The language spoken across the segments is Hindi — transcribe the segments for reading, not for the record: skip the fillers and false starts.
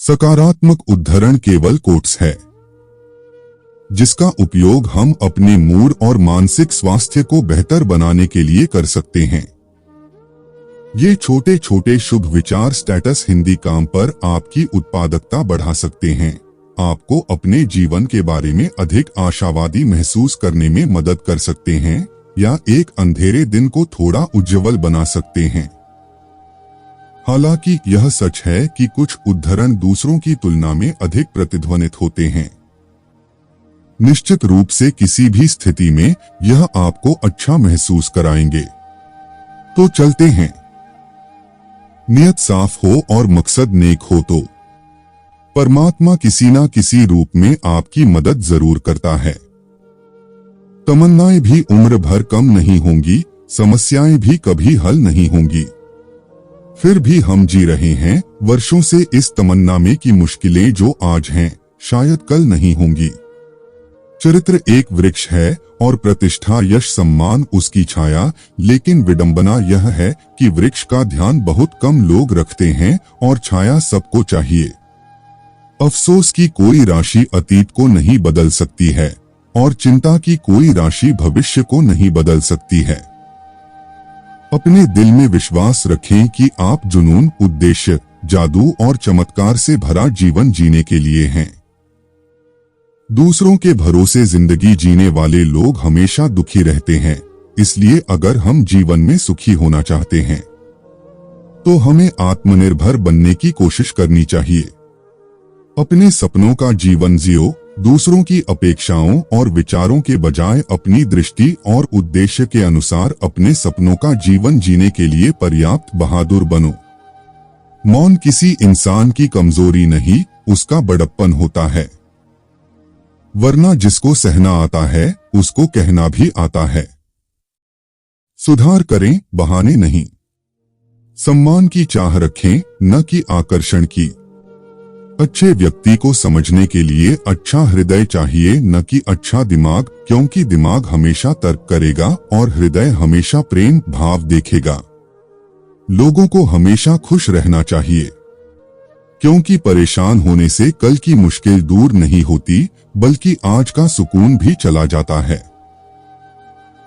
सकारात्मक उद्धरण केवल कोट्स है जिसका उपयोग हम अपने मूड और मानसिक स्वास्थ्य को बेहतर बनाने के लिए कर सकते हैं। ये छोटे छोटे शुभ विचार स्टेटस हिंदी काम पर आपकी उत्पादकता बढ़ा सकते हैं, आपको अपने जीवन के बारे में अधिक आशावादी महसूस करने में मदद कर सकते हैं या एक अंधेरे दिन को थोड़ा उज्ज्वल बना सकते हैं। हालांकि यह सच है कि कुछ उद्धरण दूसरों की तुलना में अधिक प्रतिध्वनित होते हैं। निश्चित रूप से किसी भी स्थिति में यह आपको अच्छा महसूस कराएंगे। तो चलते हैं। नियत साफ हो और मकसद नेक हो तो परमात्मा किसी ना किसी रूप में आपकी मदद जरूर करता है। तमन्नाएं भी उम्र भर कम नहीं होंगी, समस्याएं भी कभी हल नहीं होंगी। फिर भी हम जी रहे हैं वर्षों से इस तमन्ना में कि मुश्किलें जो आज हैं शायद कल नहीं होंगी। चरित्र एक वृक्ष है और प्रतिष्ठा यश सम्मान उसकी छाया, लेकिन विडंबना यह है कि वृक्ष का ध्यान बहुत कम लोग रखते हैं और छाया सबको चाहिए। अफसोस की कोई राशि अतीत को नहीं बदल सकती है और चिंता की कोई राशि भविष्य को नहीं बदल सकती है। अपने दिल में विश्वास रखें कि आप जुनून, उद्देश्य, जादू और चमत्कार से भरा जीवन जीने के लिए हैं। दूसरों के भरोसे जिंदगी जीने वाले लोग हमेशा दुखी रहते हैं, इसलिए अगर हम जीवन में सुखी होना चाहते हैं तो हमें आत्मनिर्भर बनने की कोशिश करनी चाहिए। अपने सपनों का जीवन जियो, दूसरों की अपेक्षाओं और विचारों के बजाय अपनी दृष्टि और उद्देश्य के अनुसार अपने सपनों का जीवन जीने के लिए पर्याप्त बहादुर बनो। मौन किसी इंसान की कमजोरी नहीं, उसका बड़प्पन होता है। वरना जिसको सहना आता है उसको कहना भी आता है। सुधार करें, बहाने नहीं। सम्मान की चाह रखें, न कि आकर्षण की। अच्छे व्यक्ति को समझने के लिए अच्छा हृदय चाहिए, न कि अच्छा दिमाग, क्योंकि दिमाग हमेशा तर्क करेगा और हृदय हमेशा प्रेम भाव देखेगा। लोगों को हमेशा खुश रहना चाहिए, क्योंकि परेशान होने से कल की मुश्किल दूर नहीं होती, बल्कि आज का सुकून भी चला जाता है।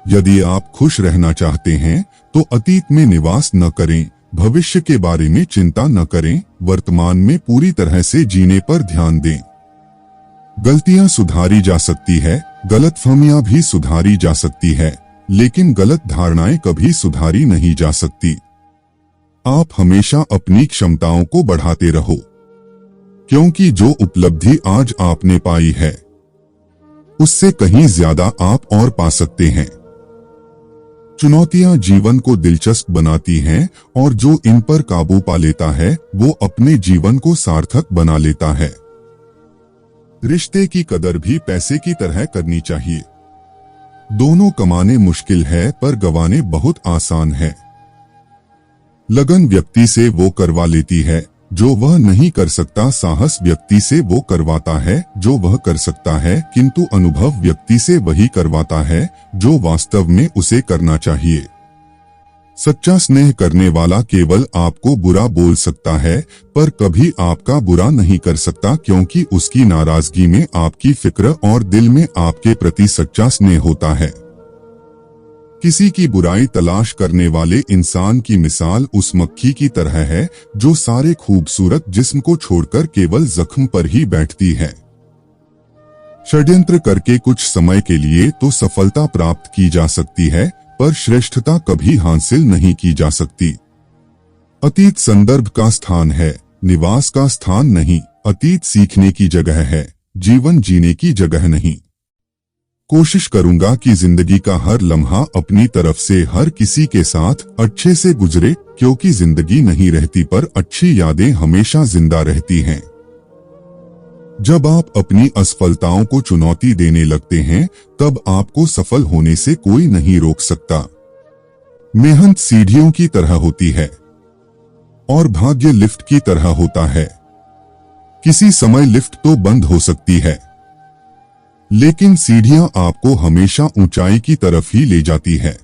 यदि आप खुश रहना चाहते हैं तो अतीत में निवास न करें, भविष्य के बारे में चिंता न करें, वर्तमान में पूरी तरह से जीने पर ध्यान दें। गलतियां सुधारी जा सकती है, गलतफहमियां भी सुधारी जा सकती है, लेकिन गलत धारणाएं कभी सुधारी नहीं जा सकती। आप हमेशा अपनी क्षमताओं को बढ़ाते रहो, क्योंकि जो उपलब्धि आज आपने पाई है उससे कहीं ज्यादा आप और पा सकते हैं। चुनौतियां जीवन को दिलचस्प बनाती हैं और जो इन पर काबू पा लेता है वो अपने जीवन को सार्थक बना लेता है। रिश्ते की कदर भी पैसे की तरह करनी चाहिए। दोनों कमाने मुश्किल है पर गंवाने बहुत आसान है। लगन व्यक्ति से वो करवा लेती है जो वह नहीं कर सकता, साहस व्यक्ति से वो करवाता है जो वह कर सकता है, किंतु अनुभव व्यक्ति से वही करवाता है जो वास्तव में उसे करना चाहिए। सच्चा स्नेह करने वाला केवल आपको बुरा बोल सकता है पर कभी आपका बुरा नहीं कर सकता, क्योंकि उसकी नाराजगी में आपकी फिक्र और दिल में आपके प्रति सच्चा स्नेह होता है। किसी की बुराई तलाश करने वाले इंसान की मिसाल उस मक्खी की तरह है जो सारे खूबसूरत जिस्म को छोड़कर केवल जख्म पर ही बैठती है। षड्यंत्र करके कुछ समय के लिए तो सफलता प्राप्त की जा सकती है, पर श्रेष्ठता कभी हासिल नहीं की जा सकती। अतीत संदर्भ का स्थान है, निवास का स्थान नहीं। अतीत सीखने की जगह है, जीवन जीने की जगह नहीं। कोशिश करूंगा कि जिंदगी का हर लम्हा अपनी तरफ से हर किसी के साथ अच्छे से गुजरे, क्योंकि जिंदगी नहीं रहती पर अच्छी यादें हमेशा जिंदा रहती हैं। जब आप अपनी असफलताओं को चुनौती देने लगते हैं तब आपको सफल होने से कोई नहीं रोक सकता। मेहनत सीढ़ियों की तरह होती है और भाग्य लिफ्ट की तरह होता है। किसी समय लिफ्ट तो बंद हो सकती है, लेकिन सीढ़ियां आपको हमेशा ऊंचाई की तरफ ही ले जाती है।